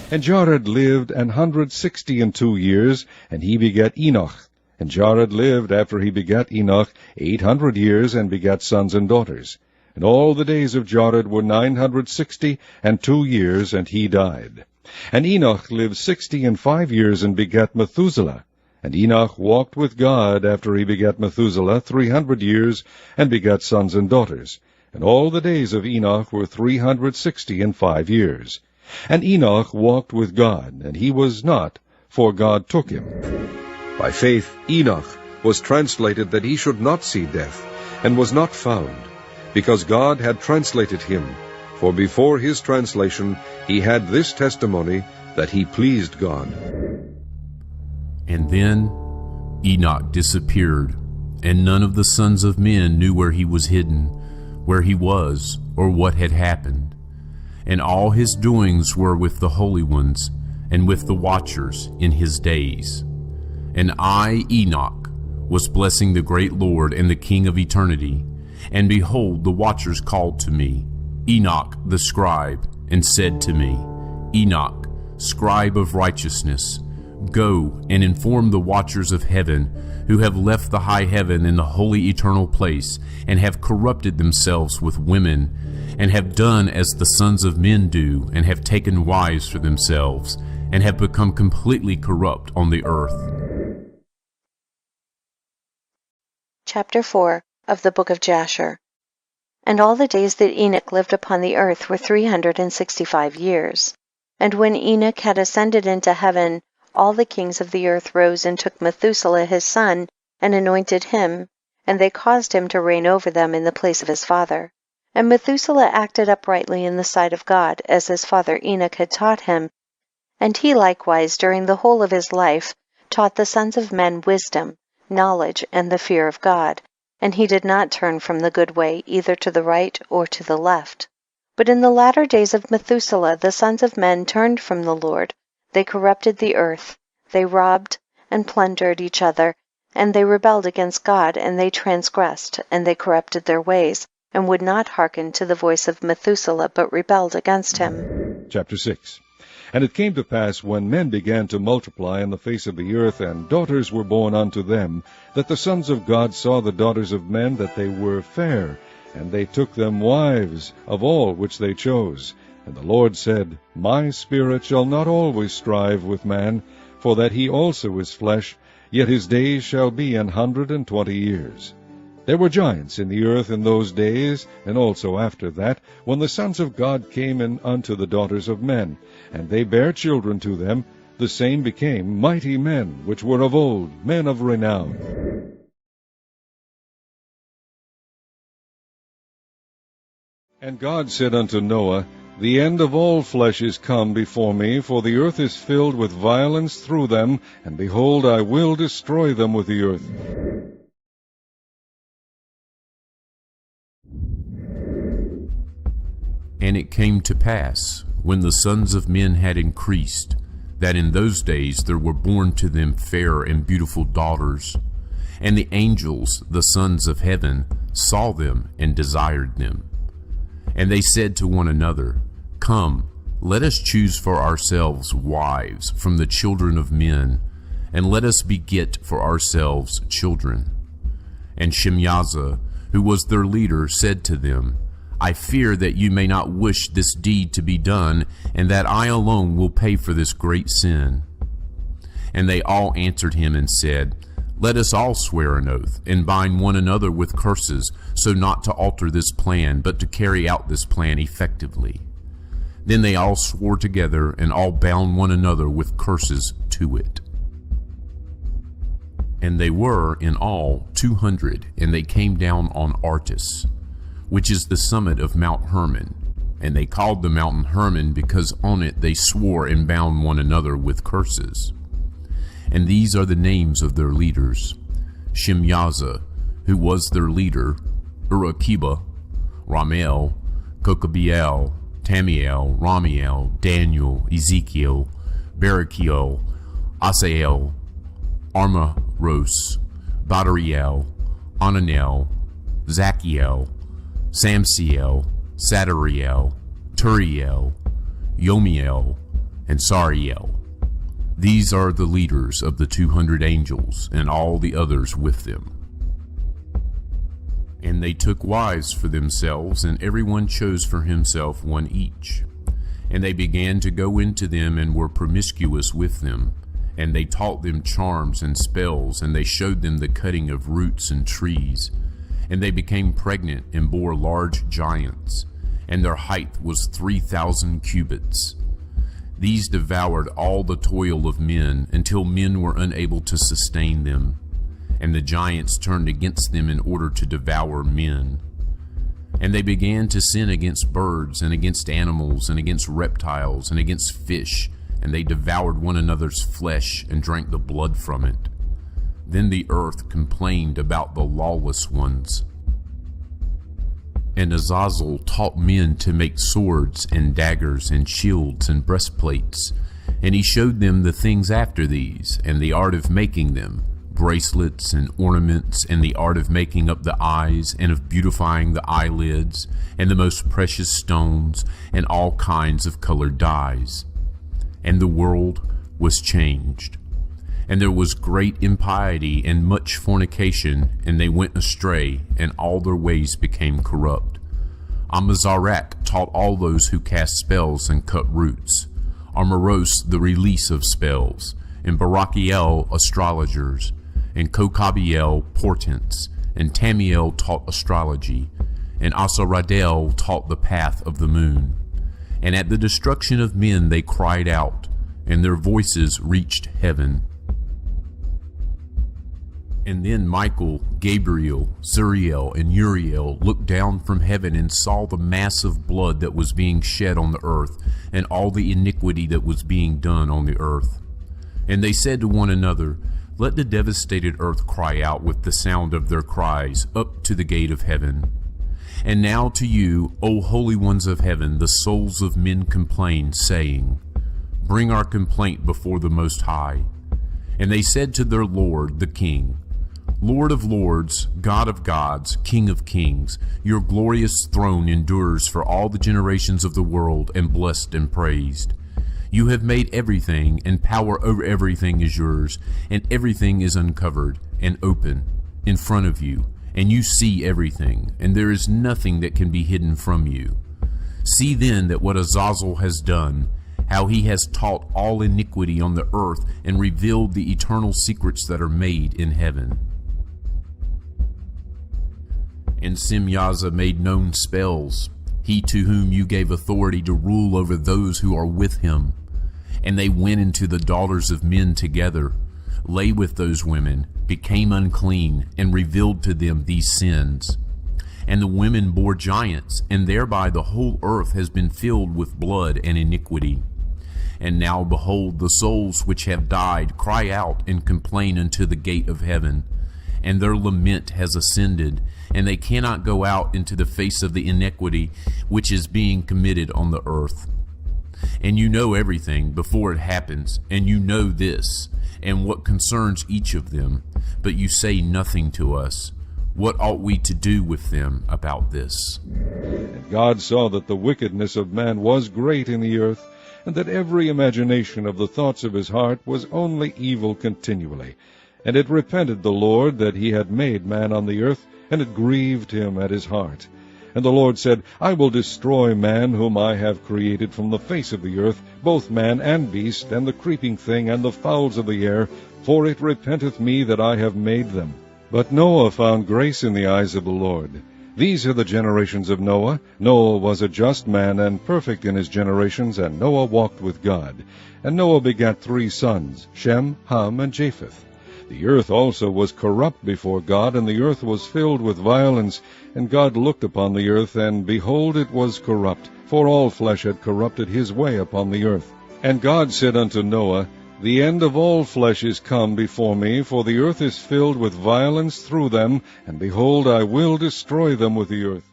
And Jared lived 162 years, and he begat Enoch. And Jared lived after he begat Enoch 800 years, and begat sons and daughters. And all the days of Jared were 962 years, and he died. And Enoch lived 65 years, and begat Methuselah. And Enoch walked with God after he begat Methuselah 300 years, and begat sons and daughters. And all the days of Enoch were 365 years. And Enoch walked with God, and he was not, for God took him. By faith Enoch was translated that he should not see death, and was not found, because God had translated him. For before his translation he had this testimony, that he pleased God. And then Enoch disappeared, and none of the sons of men knew where he was hidden, where he was, or what had happened. And all his doings were with the holy ones, and with the watchers in his days. And I, Enoch, was blessing the great Lord and the King of eternity. And behold, the watchers called to me, Enoch the scribe, and said to me, Enoch, scribe of righteousness, go and inform the watchers of heaven, who have left the high heaven and the holy eternal place, and have corrupted themselves with women, and have done as the sons of men do, and have taken wives for themselves, and have become completely corrupt on the earth. Chapter 4 of the Book of Jasher. And all the days that Enoch lived upon the earth were 365 years. And when Enoch had ascended into heaven, all the kings of the earth rose and took Methuselah his son, and anointed him, and they caused him to reign over them in the place of his father. And Methuselah acted uprightly in the sight of God, as his father Enoch had taught him. And he likewise, during the whole of his life, taught the sons of men wisdom, knowledge, and the fear of God. And he did not turn from the good way, either to the right or to the left. But in the latter days of Methuselah the sons of men turned from the Lord. They corrupted the earth, they robbed and plundered each other, and they rebelled against God, and they transgressed, and they corrupted their ways, and would not hearken to the voice of Methuselah, but rebelled against him. Chapter 6. And it came to pass, when men began to multiply on the face of the earth, and daughters were born unto them, that the sons of God saw the daughters of men, that they were fair, and they took them wives of all which they chose. And the Lord said, My spirit shall not always strive with man, for that he also is flesh, yet his days shall be 120 years. There were giants in the earth in those days, and also after that, when the sons of God came in unto the daughters of men, and they bare children to them, the same became mighty men, which were of old, men of renown. And God said unto Noah, The end of all flesh is come before me, for the earth is filled with violence through them, and behold, I will destroy them with the earth. And it came to pass, when the sons of men had increased, that in those days there were born to them fair and beautiful daughters. And the angels, the sons of heaven, saw them and desired them. And they said to one another, Come, let us choose for ourselves wives from the children of men, and let us beget for ourselves children. And Shemyaza, who was their leader, said to them, I fear that you may not wish this deed to be done, and that I alone will pay for this great sin. And they all answered him and said, Let us all swear an oath, and bind one another with curses, so not to alter this plan, but to carry out this plan effectively. Then they all swore together, and all bound one another with curses to it. And they were in all 200, and they came down on Artis, which is the summit of Mount Hermon. And they called the mountain Hermon, because on it they swore and bound one another with curses. And these are the names of their leaders: Shemyaza, who was their leader, Urakiba, Ramel, Kokabiel, Tamiel, Ramiel, Daniel, Ezekiel, Barakiel, Asael, Armaros, Badariel, Ananel, Zachiel, Samsiel, Sadariel, Turiel, Yomiel, and Sariel. These are the leaders of the 200 angels, and all the others with them. And they took wives for themselves, and everyone chose for himself one each. And they began to go into them, and were promiscuous with them. And they taught them charms and spells, and they showed them the cutting of roots and trees. And they became pregnant, and bore large giants, and their height was 3,000 cubits. These devoured all the toil of men, until men were unable to sustain them. And the giants turned against them in order to devour men. And they began to sin against birds, and against animals, and against reptiles, and against fish, and they devoured one another's flesh, and drank the blood from it. Then the earth complained about the lawless ones. And Azazel taught men to make swords, and daggers, and shields, and breastplates. And he showed them the things after these, and the art of making them, bracelets and ornaments, and the art of making up the eyes, and of beautifying the eyelids, and the most precious stones, and all kinds of colored dyes. And the world was changed. And there was great impiety and much fornication, and they went astray, and all their ways became corrupt. Amazarach taught all those who cast spells and cut roots, Amaros the release of spells, and Barachiel astrologers, and Kokabiel portents, and Tamiel taught astrology, and Asaradel taught the path of the moon. And at the destruction of men they cried out, and their voices reached heaven. And then Michael, Gabriel, Zuriel, and Uriel looked down from heaven and saw the mass of blood that was being shed on the earth, and all the iniquity that was being done on the earth. And they said to one another, "Let the devastated earth cry out with the sound of their cries up to the gate of heaven. And now to you, O holy ones of heaven, the souls of men complain, saying, Bring our complaint before the Most High." And they said to their Lord, the King, "Lord of lords, God of gods, King of kings, your glorious throne endures for all the generations of the world, and blessed and praised. You have made everything, and power over everything is yours, and everything is uncovered and open in front of you, and you see everything, and there is nothing that can be hidden from you. See then that what Azazel has done, how he has taught all iniquity on the earth, and revealed the eternal secrets that are made in heaven." And Simyaza made known spells, he to whom you gave authority to rule over those who are with him. And they went into the daughters of men together, lay with those women, became unclean, and revealed to them these sins. And the women bore giants, and thereby the whole earth has been filled with blood and iniquity. And now behold, the souls which have died cry out and complain unto the gate of heaven, and their lament has ascended, and they cannot go out into the face of the iniquity which is being committed on the earth. And you know everything before it happens, and you know this, and what concerns each of them, but you say nothing to us. What ought we to do with them about this? And God saw that the wickedness of man was great in the earth, and that every imagination of the thoughts of his heart was only evil continually. And it repented the Lord that he had made man on the earth, and it grieved him at his heart. And the Lord said, I will destroy man whom I have created from the face of the earth, both man and beast, and the creeping thing, and the fowls of the air, for it repenteth me that I have made them. But Noah found grace in the eyes of the Lord. These are the generations of Noah. Noah was a just man, and perfect in his generations, and Noah walked with God. And Noah begat 3 sons, Shem, Ham, and Japheth. The earth also was corrupt before God, and the earth was filled with violence. And God looked upon the earth, and behold, it was corrupt, for all flesh had corrupted his way upon the earth. And God said unto Noah, The end of all flesh is come before me, for the earth is filled with violence through them, and behold, I will destroy them with the earth.